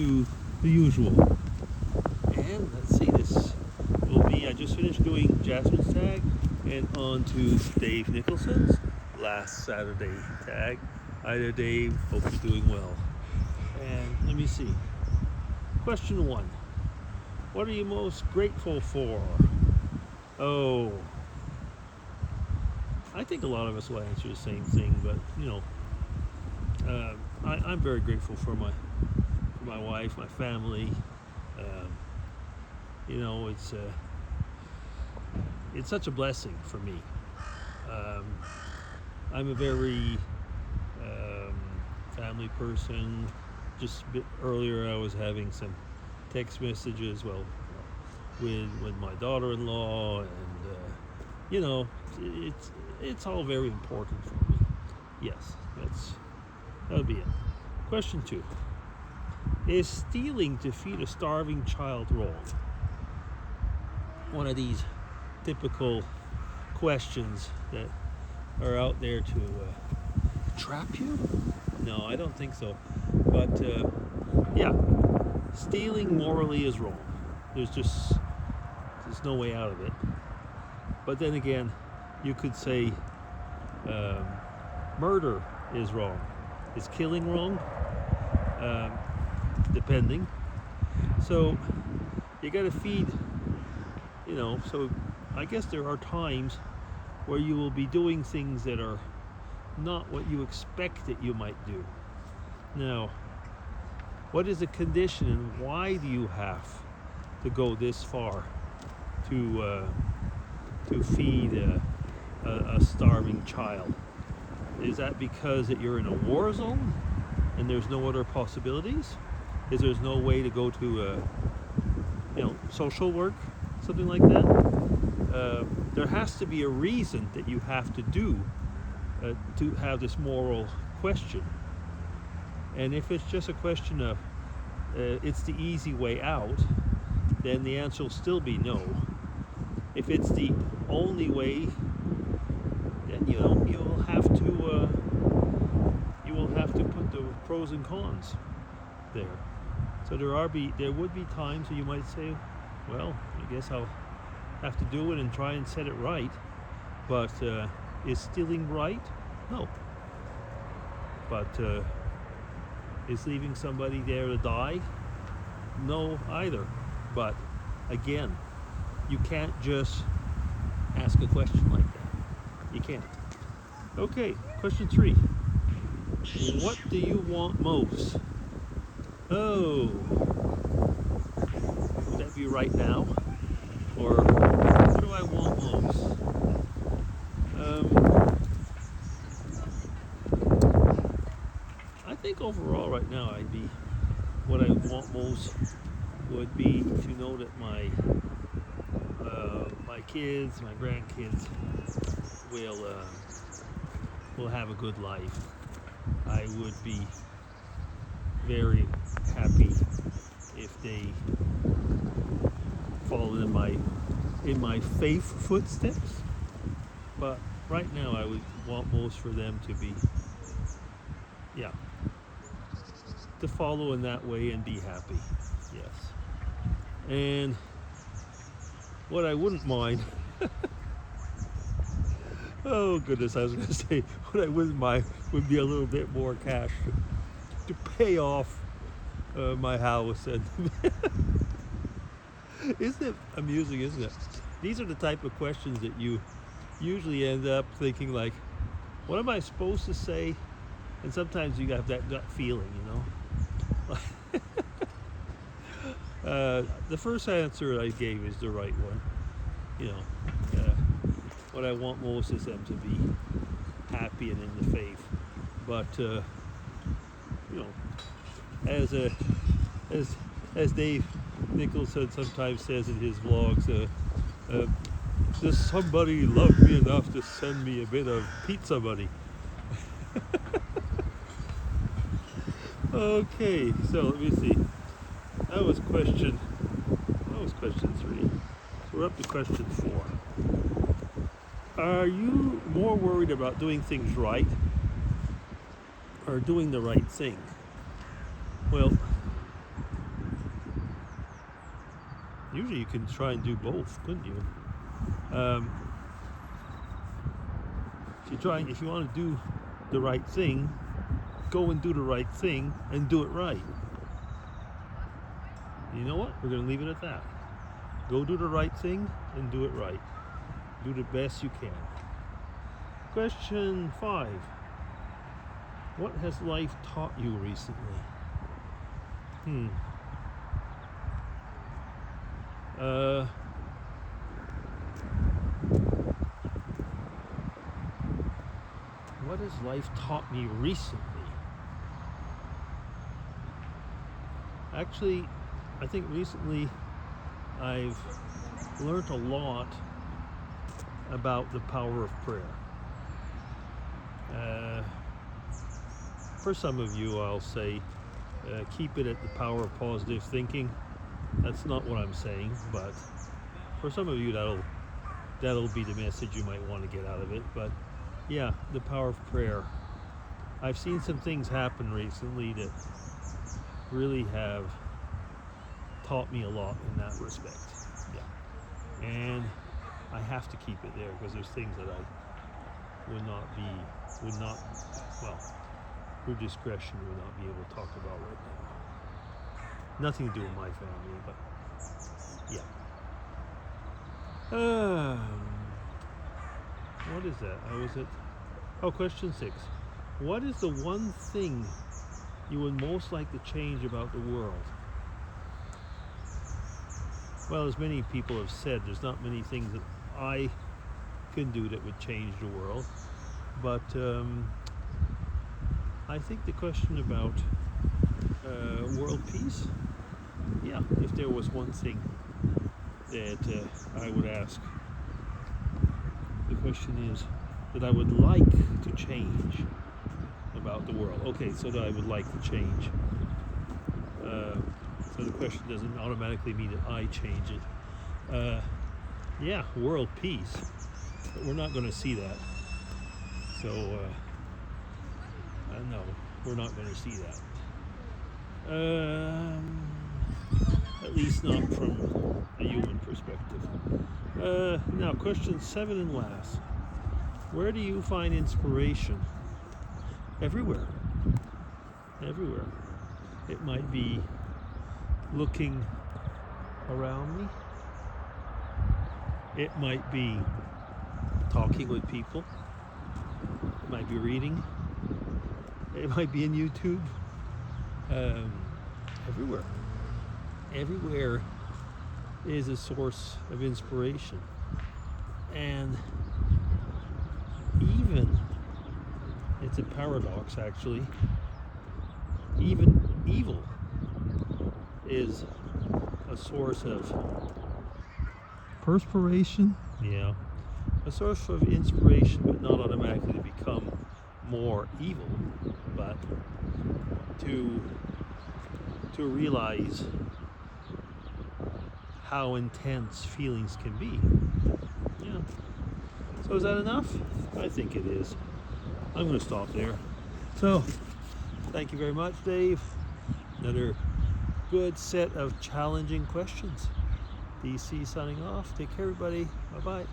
to the usual. And let's see, this will be, I just finished doing Jasmine's tag and on to Dave Nicholson's last Saturday tag. Hi there, Dave. Hope you're doing well. And let me see. Question 1. What are you most grateful for? Oh, I think a lot of us will answer the same thing, but I'm very grateful for my wife, my family. It's such a blessing for me. I'm a very family person. Just a bit earlier, I was having some text messages, with my daughter-in-law, and it's all very important for me. Yes, that'll be it. Question 2. Is stealing to feed a starving child wrong? One of these typical questions that are out there to trap you? No, I don't think so. But yeah, stealing morally is wrong. There's no way out of it. But then again, you could say murder is wrong. Is killing wrong? Depending. So you got to feed, so I guess there are times where you will be doing things that are not what you expect that you might do. Now, what is the condition and why do you have to go this far to feed a starving child? Is that because that you're in a war zone and there's no other possibilities? Is there's no way to go to social work, something like that? There has to be a reason that you have to do to have this moral question. And if it's just a question of it's the easy way out, then the answer will still be no. If it's the only way, then you will have to put the pros and cons there. So there would be times where you might say, well, I guess I'll have to do it and try and set it right. But is stealing right? No. But is leaving somebody there to die? No either. But again, you can't just ask a question like that. You can't. Okay, question 3. What do you want most? Oh, would that be right now? Or what do I want most? I think overall right now what I want most would be to know that my kids, my grandkids will have a good life. I would be very happy if they follow in my faith footsteps. But right now I would want most for them to be to follow in that way and be happy. Yes. And what I wouldn't mind oh goodness, I was going to say what I wouldn't mind would be a little bit more cash to pay off my house. And isn't it amusing, isn't it? These are the type of questions that you usually end up thinking like, what am I supposed to say? And sometimes you have that gut feeling, the first answer I gave is the right one. What I want most is them to be happy and in the faith. But as Dave Nicholson sometimes says in his vlogs, does somebody love me enough to send me a bit of pizza money? Okay, so let me see. That was question 3. So we're up to question 4. Are you more worried about doing things right or doing the right thing? Well, Usually you can try and do both, couldn't you? If you want to do the right thing, go and do the right thing and do it right. You know what? We're going to leave it at that. Go do the right thing and do it right. Do the best you can. Question 5. What has life taught you recently? What has life taught me recently? Actually, I think recently I've learned a lot about the power of prayer. For some of you, I'll say, keep it at the power of positive thinking. That's not what I'm saying, but for some of you, that'll be the message you might want to get out of it. But yeah, the power of prayer. I've seen some things happen recently that really have taught me a lot in that respect. Yeah, and I have to keep it there because there's things that I would not, through discretion, would not be able to talk about right now. Nothing to do with my family, but yeah. What is that? Question 6. What is the one thing you would most like to change about the world? Well, as many people have said, there's not many things that I can do that would change the world, but I think the question about world peace, yeah, if there was one thing that I would ask, the question is that I would like to change about the world. Okay, so that I would like to change. So the question doesn't automatically mean that I change it. Yeah, world peace, but we're not going to see that. So, no, we're not going to see that. At least not from a human perspective. Now, question 7 and last. Where do you find inspiration? Everywhere. Everywhere. It might be looking around me. It might be talking with people. It might be reading. It might be in YouTube. Everywhere. Everywhere is a source of inspiration. And even, it's a paradox actually, even evil is a source of perspiration, yeah, a source of inspiration, but not automatically to become more evil, but to realize how intense feelings can be. Yeah. So is that enough? I think it is. I'm going to stop there. So, thank you very much, Dave. Another good set of challenging questions. DC signing off. Take care, everybody. Bye-bye.